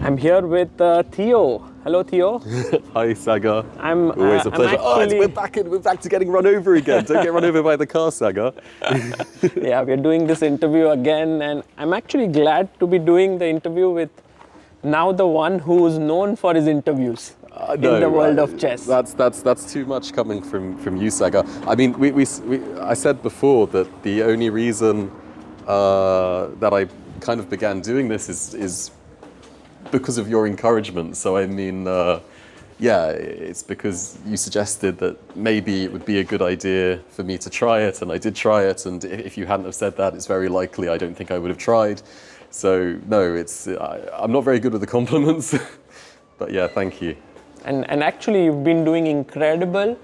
I'm here with Theo. Hello, Theo. Hi, Sagar. I'm Always a pleasure. actually, We're back to getting run over again. Don't get run over by the car, Sagar. yeah, we're doing this interview again, and I'm actually glad to be doing the interview with now the one who's known for his interviews in the world of chess. That's too much coming from you, Sagar. I mean, I said before that the only reason that I kind of began doing this is because of your encouragement. So I mean, yeah, it's because you suggested that maybe it would be a good idea for me to try it, and I did try it. And if you hadn't have said that, it's very likely I don't think I would have tried. So no, I'm not very good with the compliments, but yeah, thank you. And actually, you've been doing incredible.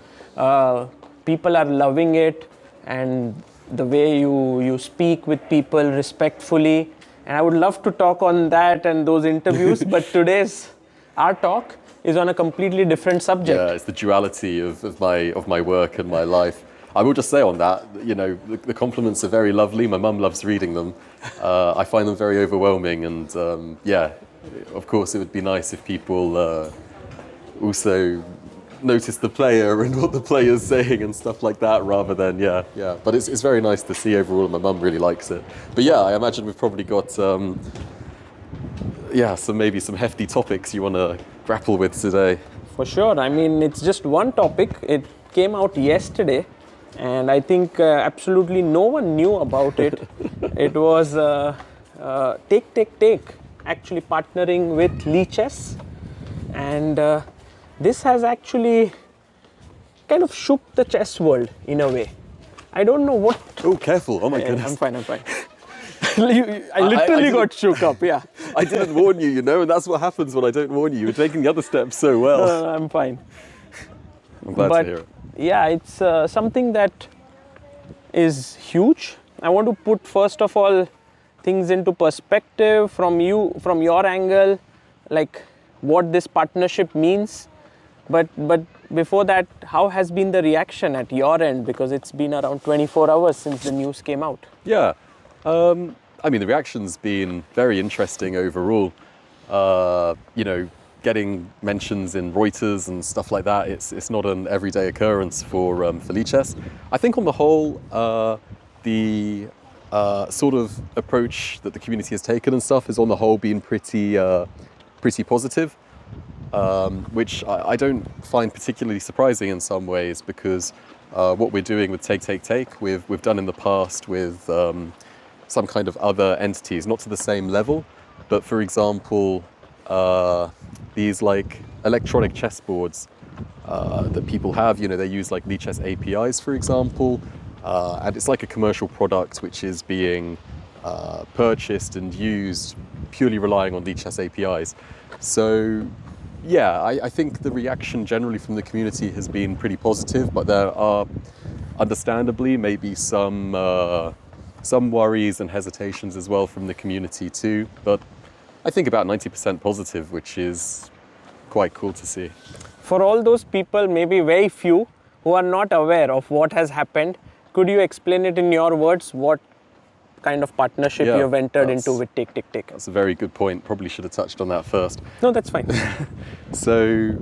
People are loving it, and the way you speak with people respectfully. And I would love to talk on that and those interviews, but our talk is on a completely different subject. Yeah, it's the duality of my work and my life. I will just say on that, you know, the compliments are very lovely. My mum loves reading them. I find them very overwhelming, and yeah, of course, it would be nice if people also notice the player and what the player's saying and stuff like that, rather than yeah. But it's very nice to see overall, and my mum really likes it. But yeah, I imagine we've probably got maybe some hefty topics you want to grapple with today. For sure. I mean, it's just one topic. It came out yesterday, and I think absolutely no one knew about it. It was Take, actually partnering with Lichess, and this has actually kind of shook the chess world in a way. I don't know what... Oh, careful. Oh my goodness. I'm fine. I literally got shook up, yeah. I didn't warn you, you know, and that's what happens when I don't warn you. You're taking the other steps so well. No, I'm fine. I'm glad to hear it. Yeah, it's something that is huge. I want to put, first of all, things into perspective from your angle, like what this partnership means. But before that, how has been the reaction at your end? Because it's been around 24 hours since the news came out. Yeah. I mean, the reaction's been very interesting overall. You know, getting mentions in Reuters and stuff like that, it's not an everyday occurrence for Lichess. I think on the whole, the sort of approach that the community has taken and stuff has on the whole been pretty positive. Which I don't find particularly surprising in some ways, because what we're doing with Take, we've done in the past with some kind of other entities, not to the same level, but for example, these like electronic chessboards that people have, you know, they use like Lichess APIs, for example, and it's like a commercial product which is being purchased and used purely relying on Lichess APIs. So yeah, I think the reaction generally from the community has been pretty positive, but there are understandably maybe some worries and hesitations as well from the community too. But I think about 90% positive, which is quite cool to see. For all those people, maybe very few, who are not aware of what has happened, could you explain it in your words? What kind of partnership you have entered into with Take? That's a very good point. Probably should have touched on that first. No, that's fine. So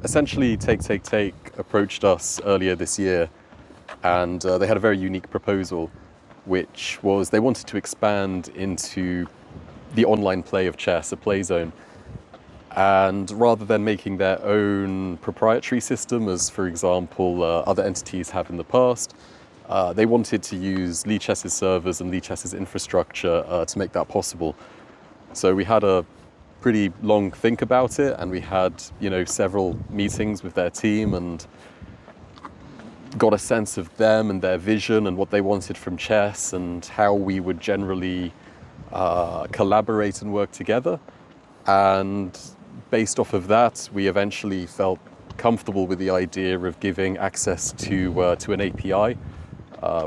essentially Take approached us earlier this year, and they had a very unique proposal, which was they wanted to expand into the online play of chess, a playzone. And rather than making their own proprietary system, as for example other entities have in the past, they wanted to use Lichess's servers and Lichess's infrastructure to make that possible. So we had a pretty long think about it, and we had, you know, several meetings with their team and got a sense of them and their vision and what they wanted from chess and how we would generally collaborate and work together. And based off of that, we eventually felt comfortable with the idea of giving access to an API.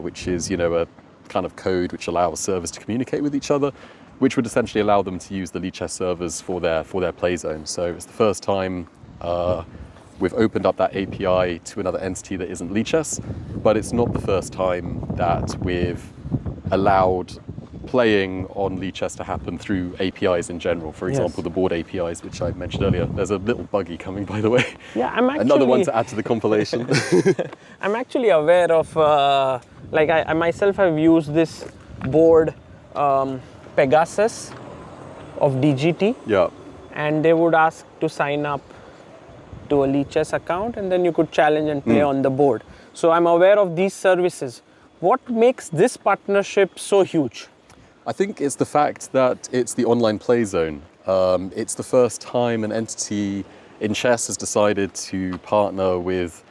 Which is, you know, a kind of code which allows servers to communicate with each other, which would essentially allow them to use the Lichess servers for their playzone. So it's the first time we've opened up that API to another entity that isn't Lichess, but it's not the first time that we've allowed playing on Lichess to happen through APIs in general. For example, the board APIs, which I mentioned earlier. There's a little buggy coming, by the way. Yeah, I'm actually... Another one to add to the compilation. I'm actually aware of, like I myself have used this board Pegasus of DGT. Yeah. And they would ask to sign up to a Lichess account, and then you could challenge and play on the board. So I'm aware of these services. What makes this partnership so huge? I think it's the fact that it's the online play zone. It's the first time an entity in chess has decided to partner with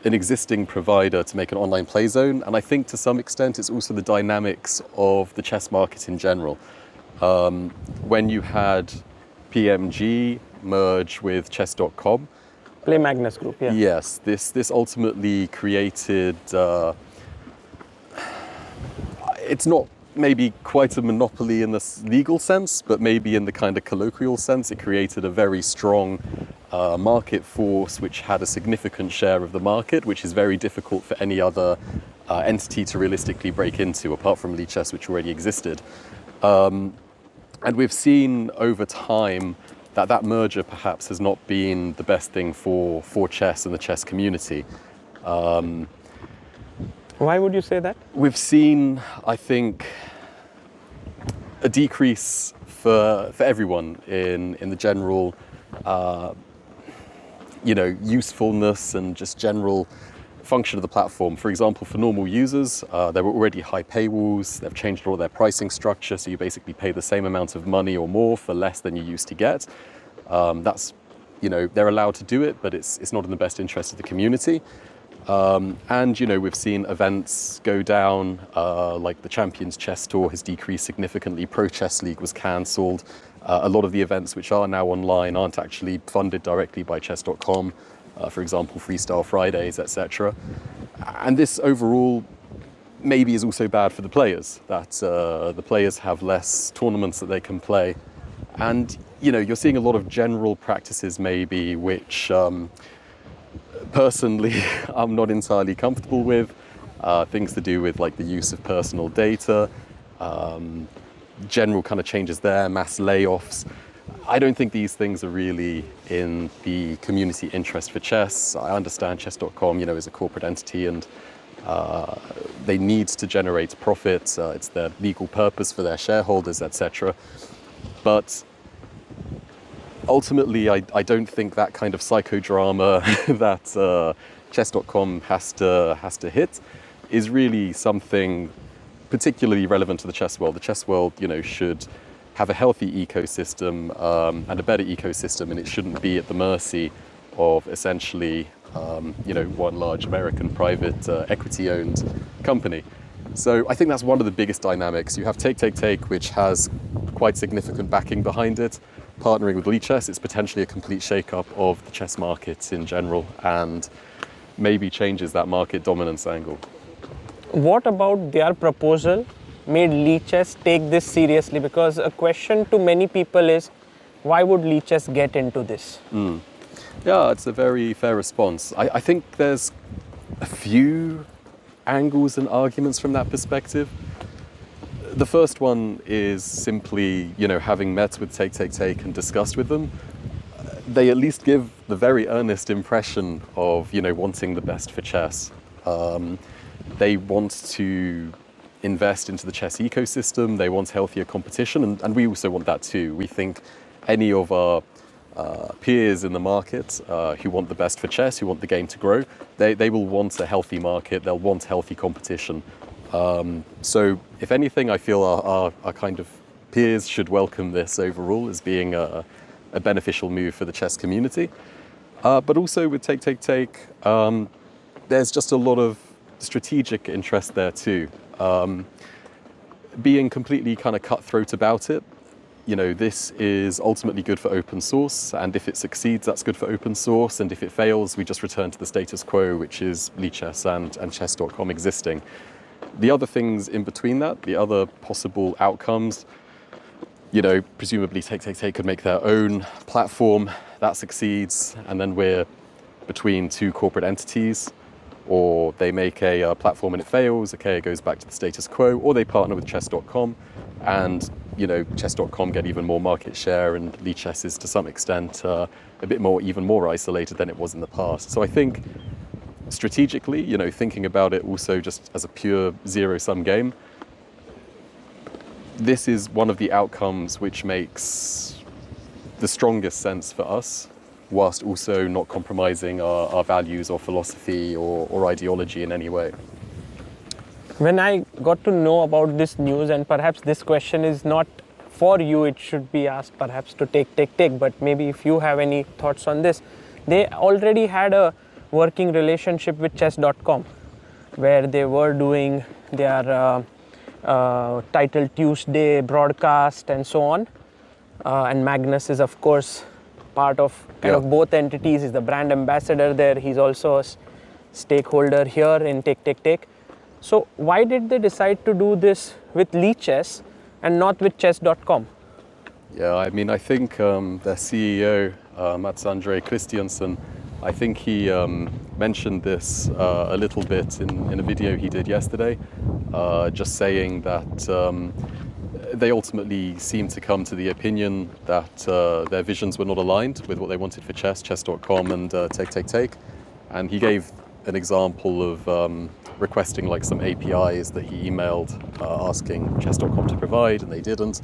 an existing provider to make an online play zone. And I think to some extent it's also the dynamics of the chess market in general. When you had PMG merge with chess.com. Play Magnus Group, yeah. Yes, this ultimately created, it's not maybe quite a monopoly in the legal sense, but maybe in the kind of colloquial sense, it created a very strong market force which had a significant share of the market, which is very difficult for any other entity to realistically break into, apart from Lichess, which already existed. And we've seen over time that merger perhaps has not been the best thing for chess and the chess community. Why would you say that? We've seen, I think, a decrease for everyone in the general, usefulness and just general function of the platform. For example, for normal users, there were already high paywalls. They've changed all of their pricing structure, so you basically pay the same amount of money or more for less than you used to get. That's, they're allowed to do it, but it's not in the best interest of the community. And we've seen events go down, like the Champions Chess Tour has decreased significantly. Pro Chess League was cancelled. A lot of the events which are now online aren't actually funded directly by chess.com. For example, Freestyle Fridays, etc. And this overall maybe is also bad for the players, that the players have less tournaments that they can play. And, you're seeing a lot of general practices maybe which personally I'm not entirely comfortable with. Things to do with like the use of personal data, general kind of changes there, mass layoffs. I don't think these things are really in the community interest for chess. I understand chess.com, is a corporate entity and they need to generate profit. It's their legal purpose for their shareholders, etc. But ultimately, I don't think that kind of psychodrama that chess.com has to hit is really something particularly relevant to the chess world. The chess world, should have a healthy ecosystem and a better ecosystem, and it shouldn't be at the mercy of essentially, one large American private equity-owned company. So I think that's one of the biggest dynamics. You have Take, which has quite significant backing behind it. Partnering with Lichess, it's potentially a complete shake-up of the chess market in general and maybe changes that market dominance angle. What about their proposal made Lichess take this seriously? Because a question to many people is, why would Lichess get into this? Yeah, it's a very fair response. I think there's a few angles and arguments from that perspective. The first one is simply, having met with Take and discussed with them, they at least give the very earnest impression of, wanting the best for chess. They want to invest into the chess ecosystem, they want healthier competition, and we also want that too. We think any of our peers in the market who want the best for chess, who want the game to grow, they will want a healthy market, they'll want healthy competition. So if anything, I feel our kind of peers should welcome this overall as being a beneficial move for the chess community. But also with Take, there's just a lot of strategic interest there too. Being completely kind of cutthroat about it, this is ultimately good for open source, and if it succeeds, that's good for open source, and if it fails, we just return to the status quo, which is Lichess and chess.com existing. The other things in between that, the other possible outcomes, presumably Take could make their own platform, that succeeds, and then we're between two corporate entities, or they make a platform and it fails, okay, it goes back to the status quo, or they partner with chess.com, and chess.com get even more market share, and Lichess is to some extent a bit more, even more isolated than it was in the past. So I think strategically, thinking about it also just as a pure zero-sum game, this is one of the outcomes which makes the strongest sense for us, whilst also not compromising our values or philosophy or ideology in any way. When I got to know about this news, and perhaps this question is not for you, it should be asked perhaps to take, but maybe if you have any thoughts on this. They already had a working relationship with chess.com, where they were doing their Title Tuesday broadcast and so on. And Magnus is, of course, part of of both entities. He's the brand ambassador there. He's also a stakeholder here in Take. So why did they decide to do this with Lichess and not with chess.com? Yeah, I mean, I think their CEO, Magnus Carlsen, I think he mentioned this a little bit in a video he did yesterday, just saying that they ultimately seemed to come to the opinion that their visions were not aligned with what they wanted for chess.com and Take. And he gave an example of requesting like some APIs that he emailed asking chess.com to provide, and they didn't.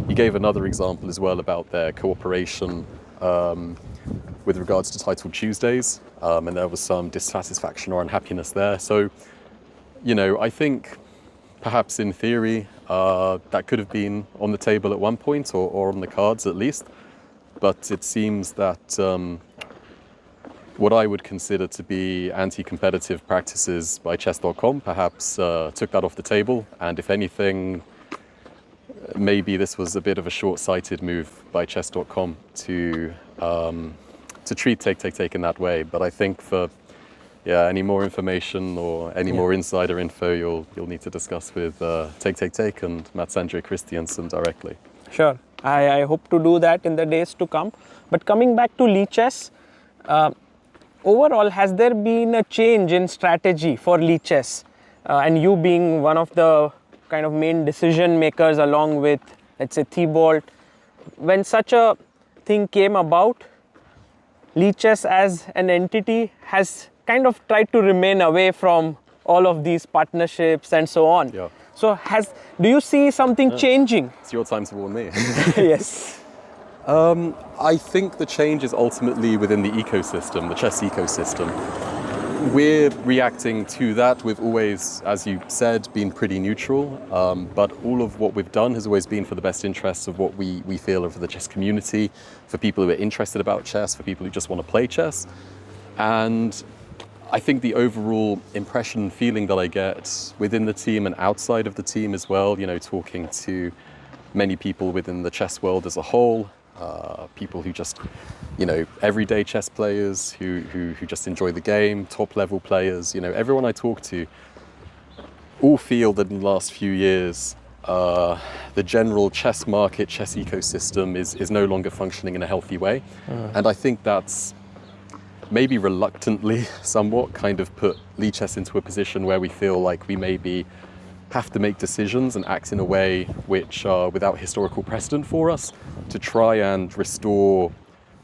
He gave another example as well about their cooperation with regards to Title Tuesdays, and there was some dissatisfaction or unhappiness there. So, I think perhaps in theory that could have been on the table at one point, or on the cards at least, but it seems that what I would consider to be anti-competitive practices by chess.com perhaps took that off the table, and if anything, maybe this was a bit of a short-sighted move by chess.com to treat Take in that way. But I think for any more information or any more insider info, you'll need to discuss with Take and Magnus Carlsen directly. Sure, I hope to do that in the days to come. But coming back to Lichess, overall, has there been a change in strategy for Lichess? And you being one of the kind of main decision makers along with, let's say, Thibault, when such a thing came about, Lichess as an entity has kind of tried to remain away from all of these partnerships and so on. Yeah. So do you see something changing? It's your time to warn me. Yes. I think the change is ultimately within the ecosystem, the chess ecosystem. We're reacting to that. We've always, as you said, been pretty neutral, but all of what we've done has always been for the best interests of what we feel are for the chess community, for people who are interested about chess, for people who just want to play chess. And I think the overall impression and feeling that I get within the team and outside of the team as well, talking to many people within the chess world as a whole, people who just, everyday chess players who just enjoy the game, top level players, everyone I talk to all feel that in the last few years, the general chess market, chess ecosystem is no longer functioning in a healthy way. And I think that's maybe reluctantly somewhat kind of put Lichess into a position where we feel like we maybe have to make decisions and act in a way which are without historical precedent for us, to try and restore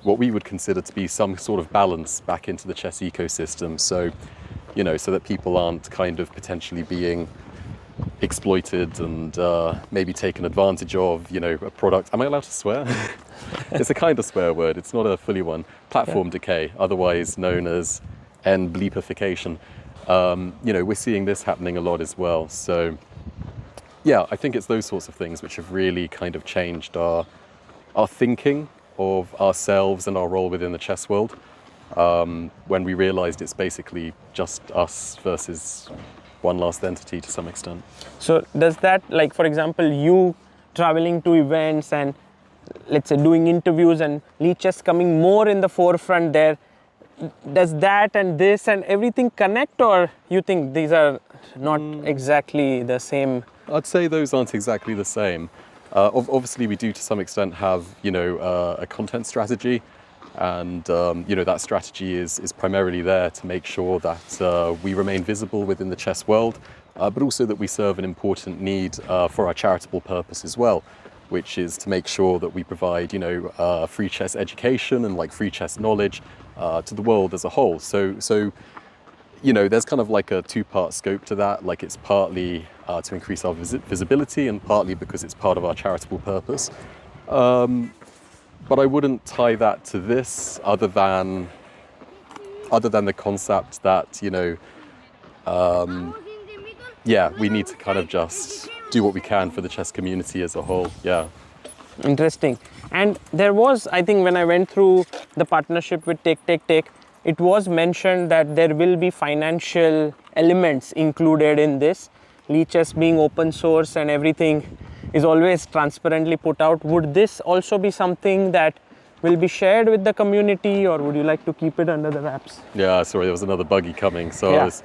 what we would consider to be some sort of balance back into the chess ecosystem. So, so that people aren't kind of potentially being exploited and maybe taken advantage of, a product. Am I allowed to swear? It's a kind of swear word. It's not a fully one. Platform decay, otherwise known as bleepification. We're seeing this happening a lot as well. So, I think it's those sorts of things which have really kind of changed our thinking of ourselves and our role within the chess world. When we realized it's basically just us versus one last entity to some extent. So does that, like, for example, you traveling to events and, let's say, doing interviews and Lichess coming more in the forefront there, does that and this and everything connect, or you think these are not exactly the same? I'd say those aren't exactly the same. Obviously, we do to some extent have, a content strategy, and that strategy is primarily there to make sure that we remain visible within the chess world, but also that we serve an important need for our charitable purpose as well, which is to make sure that we provide, free chess education and like free chess knowledge to the world as a whole. So there's kind of like a two-part scope to that. Like it's partly to increase our visibility and partly because it's part of our charitable purpose. But I wouldn't tie that to this other than the concept that, we need to kind of just do what we can for the chess community as a whole. Yeah. Interesting. And there was, I think, when I went through the partnership with Take, it was mentioned that there will be financial elements included in this. Lichess being open source and everything is always transparently put out. Would this also be something that will be shared with the community, or would you like to keep it under the wraps? Yeah, sorry, there was another buggy coming, so Yeah. I was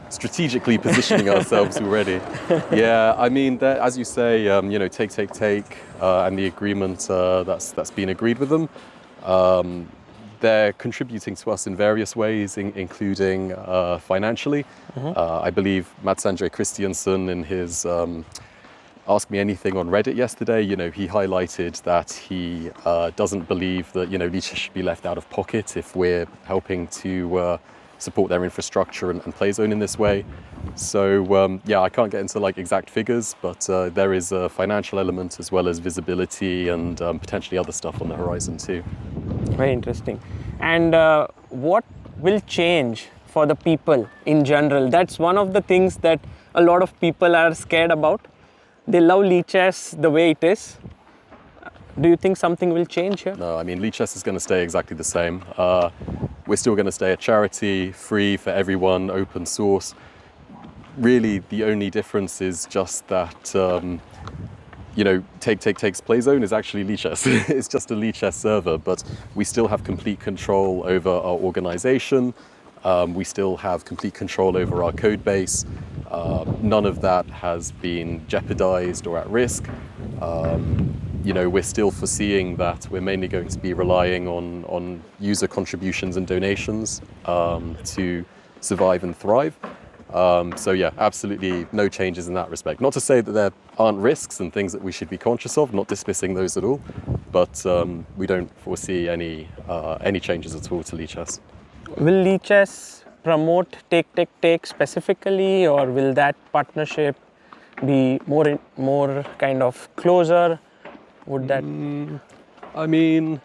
strategically positioning ourselves already. Yeah, I mean, as you say, Take, and the agreement that's been agreed with them, they're contributing to us in various ways, including financially. I believe Mats-Andre Christiansen in his Ask Me Anything on Reddit yesterday, he highlighted that he doesn't believe that, Lichess should be left out of pocket if we're helping to support their infrastructure and playzone in this way. So I can't get into like exact figures, but there is a financial element as well as visibility and potentially other stuff on the horizon too. Very interesting. And what will change for the people in general? That's one of the things that a lot of people are scared about. They love Lichess the way it is. Do you think something will change here? No, I mean, Lichess is going to stay exactly the same. We're still going to stay a charity, free for everyone, open source. Really, the only difference is just that, Take's playzone is actually Lichess. It's just a Lichess server, but we still have complete control over our organization. We still have complete control over our code base. None of that has been jeopardized or at risk. We're still foreseeing that we're mainly going to be relying on user contributions and donations to survive and thrive. Absolutely no changes in that respect. Not to say that there aren't risks and things that we should be conscious of, not dismissing those at all, but we don't foresee any changes at all to Lichess. Will Lichess promote Take specifically, or will that partnership be more kind of closer? Would that? I mean,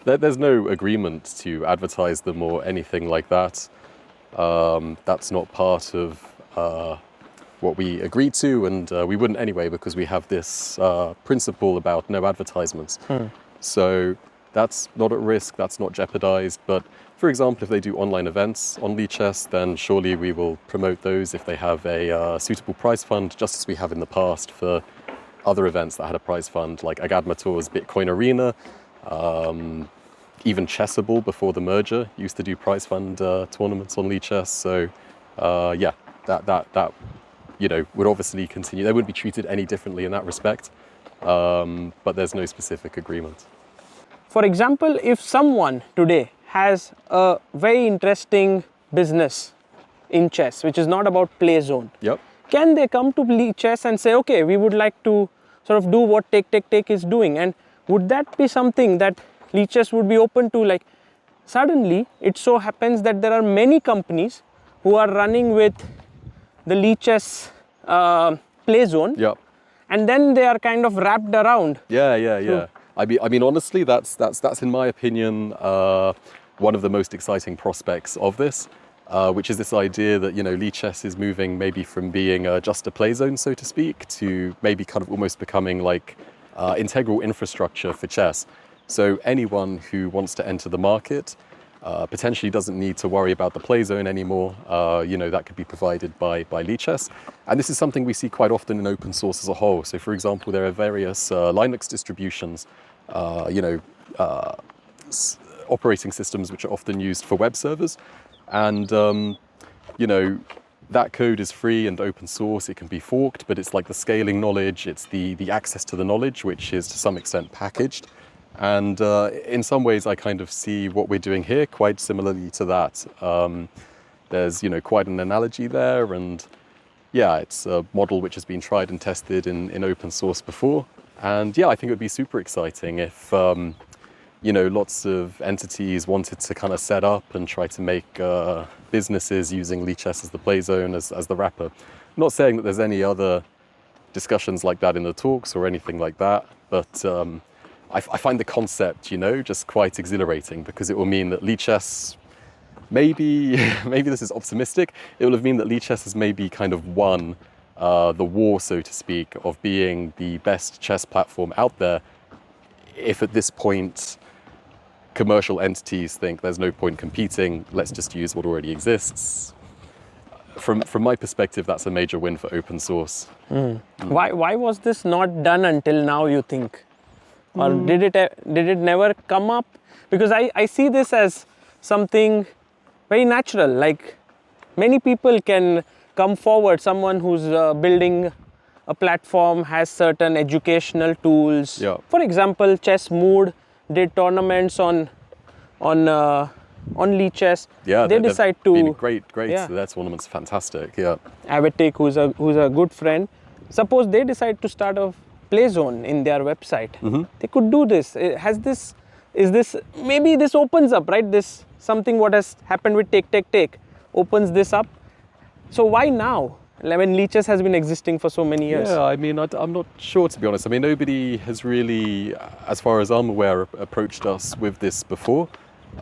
there's no agreement to advertise them or anything like that. That's not part of what we agreed to, and we wouldn't anyway because we have this principle about no advertisements. So that's not at risk, that's not jeopardized. But for example, if they do online events on Lichess, then surely we will promote those if they have a suitable prize fund, just as we have in the past for other events that had a prize fund, like Agadmator's Bitcoin Arena. Even Chessable before the merger used to do prize fund tournaments on Lichess. So that would obviously continue. They wouldn't be treated any differently in that respect, but there's no specific agreement. For example, if someone today has a very interesting business in chess, which is not about playzone, Yep. can they come to Lichess and say, okay, we would like to sort of do what Take is doing? And would that be something that Lichess would be open to? Like, suddenly it so happens that there are many companies who are running with the Lichess playzone, Yep. and then they are kind of wrapped around. Yeah. I mean, honestly, that's in my opinion one of the most exciting prospects of this, which is this idea that Lichess is moving maybe from being just a playzone, so to speak, to maybe kind of almost becoming like integral infrastructure for chess. So anyone who wants to enter the market potentially doesn't need to worry about the playzone anymore. That could be provided by Lichess. And this is something we see quite often in open source as a whole. So for example, there are various Linux distributions, operating systems which are often used for web servers. And, that code is free and open source. It can be forked, but it's like the scaling knowledge. It's the access to the knowledge, which is to some extent packaged. And in some ways, I kind of see what we're doing here quite similarly to that. There's, quite an analogy there. And, yeah, it's a model which has been tried and tested in open source before. And yeah, I think it would be super exciting if, you know, lots of entities wanted to kind of set up and try to make businesses using Lichess as the playzone, as the wrapper. I'm not saying that there's any other discussions like that in the talks or anything like that, but I find the concept, you know, just quite exhilarating, because it will mean that Lichess, maybe this is optimistic, it will have mean that Lichess has maybe kind of won the war, so to speak, of being the best chess platform out there. If at this point commercial entities think there's no point competing, let's just use what already exists. From my perspective, that's a major win for open source. Why was this not done until now, you think? Or did it never come up? Because I see this as something very natural. Like, many people can come forward. Someone who's building a platform has certain educational tools. Yeah. For example, Chess Mood did tournaments on Lichess. Yeah, they decide to been great. Yeah. Their tournament's fantastic. Yeah. Avatek, who's a good friend, suppose they decide to start a playzone in their website. They could do this. Maybe this opens up, right? This something what has happened with Take opens this up. So why now? When Lichess has been existing for so many years. Yeah, I mean, I'm not sure, to be honest. I mean, nobody has really, as far as I'm aware, approached us with this before.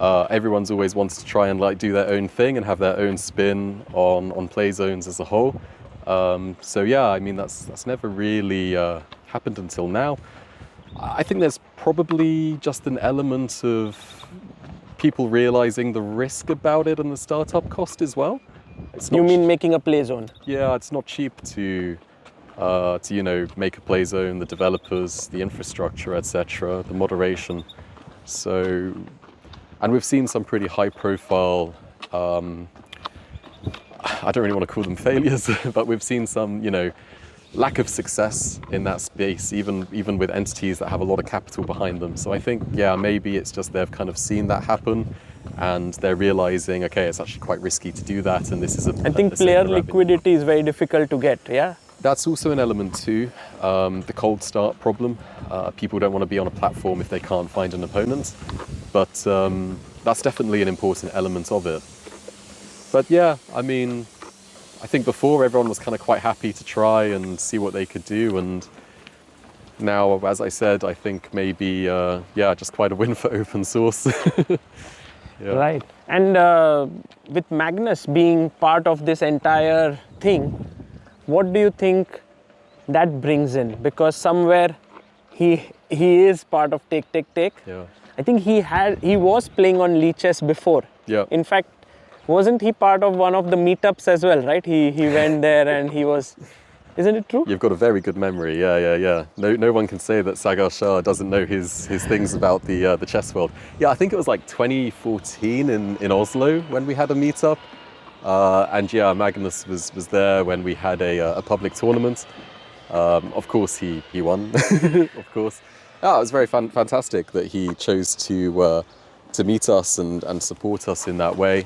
Everyone's always wanted to try and like do their own thing and have their own spin on play zones as a whole. So yeah, I mean, that's never really happened until now. I think there's probably just an element of people realizing the risk about it and the startup cost as well. You mean making a play zone? Yeah, it's not cheap to you know, make a play zone, the developers, the infrastructure, etc., the moderation. So, and we've seen some pretty high-profile. I don't really want to call them failures, but we've seen some, you know, lack of success in that space, even with entities that have a lot of capital behind them. So I think, yeah, maybe it's just they've kind of seen that happen, and they're realizing, okay, it's actually quite risky to do that, and this is I think player liquidity is very difficult to get, yeah? That's also an element too, the cold start problem. People don't want to be on a platform if they can't find an opponent, but that's definitely an important element of it. But yeah, I mean, I think before everyone was kind of quite happy to try and see what they could do, and now, as I said, I think maybe, yeah, just quite a win for open source. Yeah. Right. And with Magnus being part of this entire thing, what do you think that brings in? Because somewhere he is part of Take. Yeah. I think he was playing on Lichess before. Yeah. In fact, wasn't he part of one of the meetups as well, right? He went there and he was. Isn't it true? You've got a very good memory, yeah. No one can say that Sagar Shah doesn't know his things about the chess world. Yeah, I think it was like 2014 in Oslo when we had a meetup. And yeah, Magnus was there when we had a public tournament. Of course, he won, of course. Yeah, it was very fantastic that he chose to meet us and support us in that way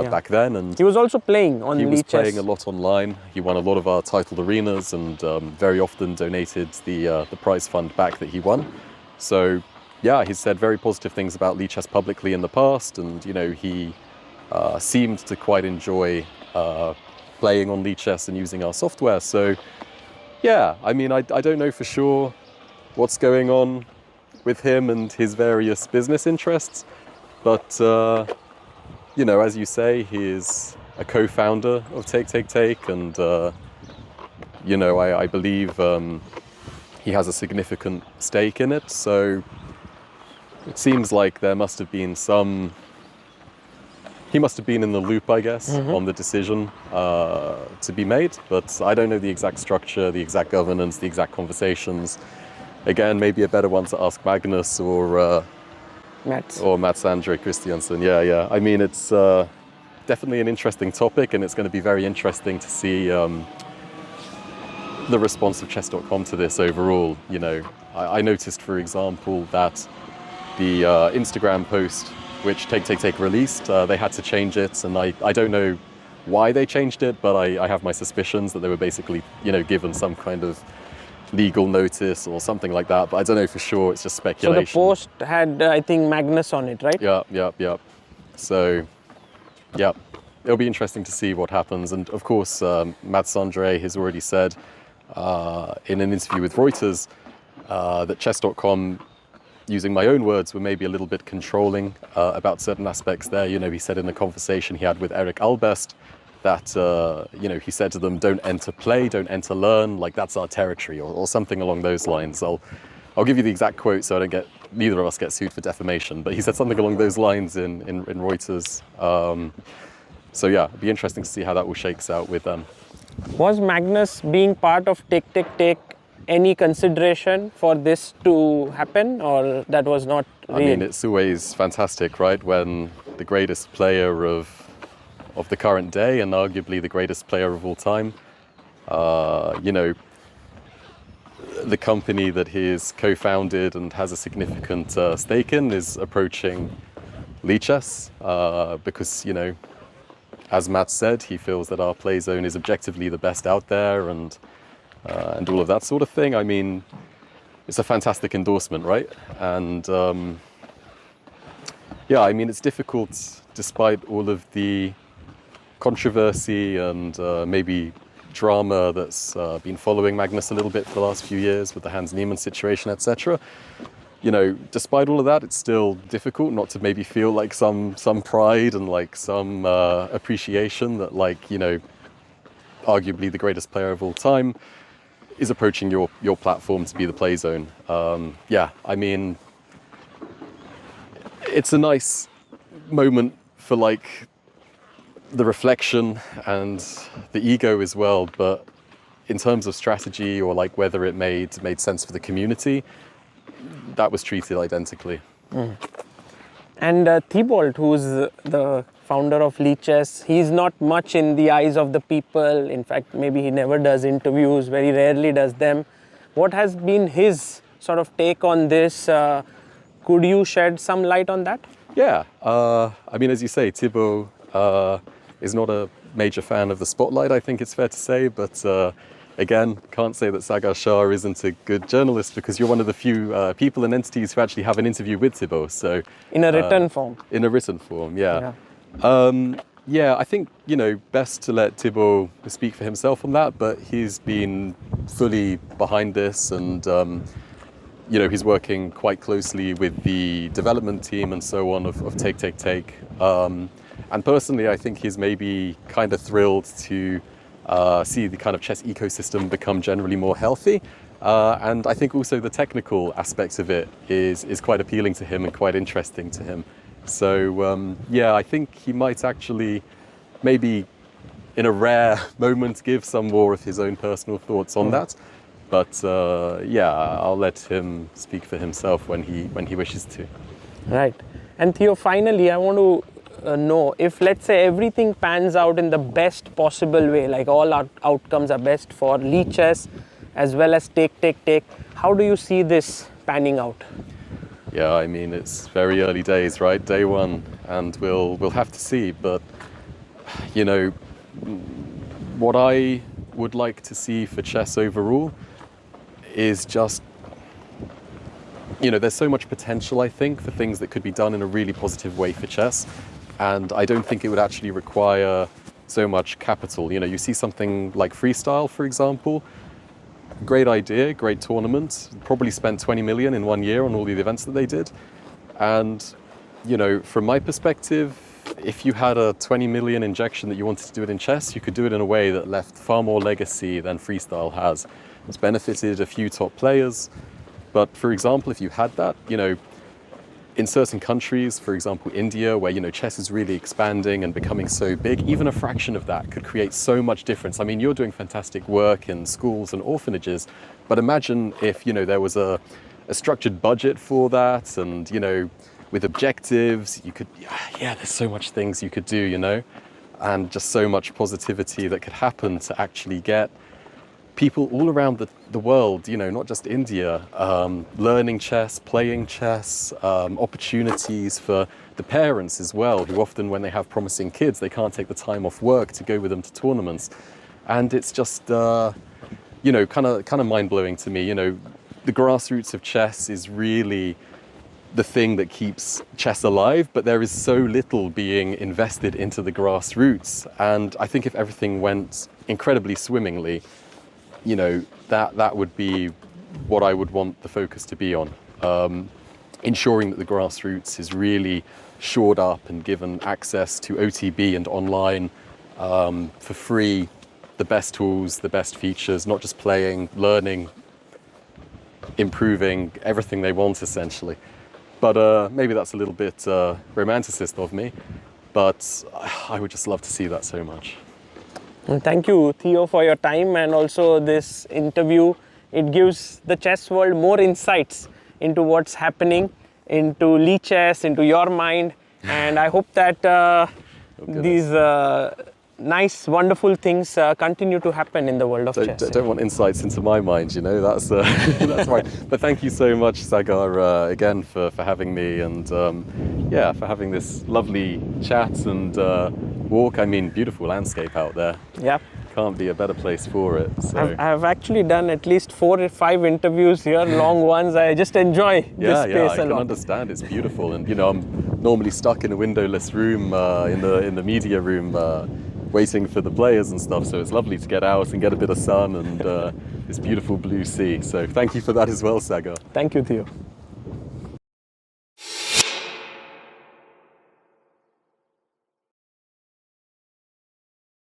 back then. And he was also playing on Lichess. He was playing a lot online. He won a lot of our titled arenas and very often donated the prize fund back that he won. So yeah, he's said very positive things about Lichess publicly in the past, and you know, he seemed to quite enjoy playing on Lichess and using our software. So yeah, I mean, I don't know for sure what's going on with him and his various business interests. But, you know, as you say, he is a co-founder of Take, and, you know, I believe he has a significant stake in it. So it seems like there must have been he must have been in the loop, I guess, on the decision to be made. But I don't know the exact structure, the exact governance, the exact conversations. Again, maybe a better one to ask Magnus or Mats Andre Christiansen. Yeah. I mean, it's definitely an interesting topic, and it's going to be very interesting to see the response of chess.com to this overall. You know, I noticed, for example, that the Instagram post which Take released, they had to change it, and I don't know why they changed it, but I have my suspicions that they were basically, given some kind of legal notice or something like that. But I don't know for sure. It's just So speculation. the post had, I think, Magnus on it, right? Yeah. So, yeah, it'll be interesting to see what happens. And of course, Mats Andre has already said in an interview with Reuters that chess.com, using my own words, were maybe a little bit controlling about certain aspects there. He said in the conversation he had with Eric Albest that, he said to them, don't enter play, don't enter learn, like that's our territory, or something along those lines. I'll give you the exact quote so neither of us get sued for defamation, but he said something along those lines in Reuters. So yeah, it'd be interesting to see how that all shakes out with them. Was Magnus being part of Take any consideration for this to happen, or that was not real? I mean, it's always fantastic, right, when the greatest player of the current day and arguably the greatest player of all time, the company that he's co-founded and has a significant stake in is approaching Lichess because, as Matt said, he feels that our playzone is objectively the best out there and all of that sort of thing. I mean, it's a fantastic endorsement, right? And it's difficult despite all of the controversy and maybe drama that's been following Magnus a little bit for the last few years with the Hans Niemann situation, etc. Despite all of that, it's still difficult not to maybe feel like some pride and like some appreciation that, arguably the greatest player of all time is approaching your platform to be the playzone. I mean, it's a nice moment for the reflection and the ego as well, but in terms of strategy or whether it made sense for the community, that was treated identically. And Thibault, who's the founder of Lichess, he's not much in the eyes of the people. In fact, maybe he never does interviews, very rarely does them. What has been his sort of take on this? Could you shed some light on that? Yeah, I mean, as you say, Thibault is not a major fan of the spotlight, I think it's fair to say, but again, can't say that Sagar Shah isn't a good journalist because you're one of the few people and entities who actually have an interview with Thibault. So in a written form. In a written form, yeah. I think, best to let Thibault speak for himself on that, but he's been fully behind this and, he's working quite closely with the development team and so on of Take. And personally, I think he's maybe kind of thrilled to see the kind of chess ecosystem become generally more healthy. And I think also the technical aspects of it is quite appealing to him and quite interesting to him. So, I think he might actually maybe in a rare moment give some more of his own personal thoughts on that. But I'll let him speak for himself when he wishes to. Right. And Theo, finally, I want to know if, let's say, everything pans out in the best possible way, like all outcomes are best for Lichess as well as Take, how do you see this panning out? Yeah, I mean, it's very early days, right? Day one, and we'll have to see. But, what I would like to see for chess overall is just, there's so much potential, I think, for things that could be done in a really positive way for chess. And I don't think it would actually require so much capital. You see something like freestyle, for example, great idea, great tournament, probably spent 20 million in 1 year on all the events that they did. And, from my perspective, if you had a 20 million injection that you wanted to do it in chess, you could do it in a way that left far more legacy than freestyle has. It's benefited a few top players. But for example, if you had that, in certain countries, for example, India, where, chess is really expanding and becoming so big, even a fraction of that could create so much difference. I mean, you're doing fantastic work in schools and orphanages, but imagine if, there was a structured budget for that and, with objectives, you could, there's so much things you could do, and just so much positivity that could happen to actually get people all around the world, you know, not just India, learning chess, playing chess, opportunities for the parents as well, who often, when they have promising kids, they can't take the time off work to go with them to tournaments. And it's just, you know, kind of mind-blowing to me. You know, the grassroots of chess is really the thing that keeps chess alive, but there is so little being invested into the grassroots. And I think if everything went incredibly swimmingly, you know, that would be what I would want the focus to be on. Ensuring that the grassroots is really shored up and given access to OTB and online for free, the best tools, the best features, not just playing, learning, improving, everything they want essentially. But maybe that's a little bit romanticist of me, but I would just love to see that so much. And thank you, Theo, for your time and also this interview. It gives the chess world more insights into what's happening, into Lichess, into your mind. And I hope that these nice, wonderful things continue to happen in the world of chess. Don't want insights into my mind, you know, that's that's right. But thank you so much, Sagar, again for having me, and yeah, for having this lovely chat and walk. I mean, beautiful landscape out there. Yeah. Can't be a better place for it. So. I've actually done at least 4 or 5 interviews here, long ones. I just enjoy this space a lot. I can understand. It's beautiful, and you know, I'm normally stuck in a windowless room in the media room, waiting for the players and stuff. So it's lovely to get out and get a bit of sun and this beautiful blue sea. So thank you for that as well, Sagar. Thank you, Theo.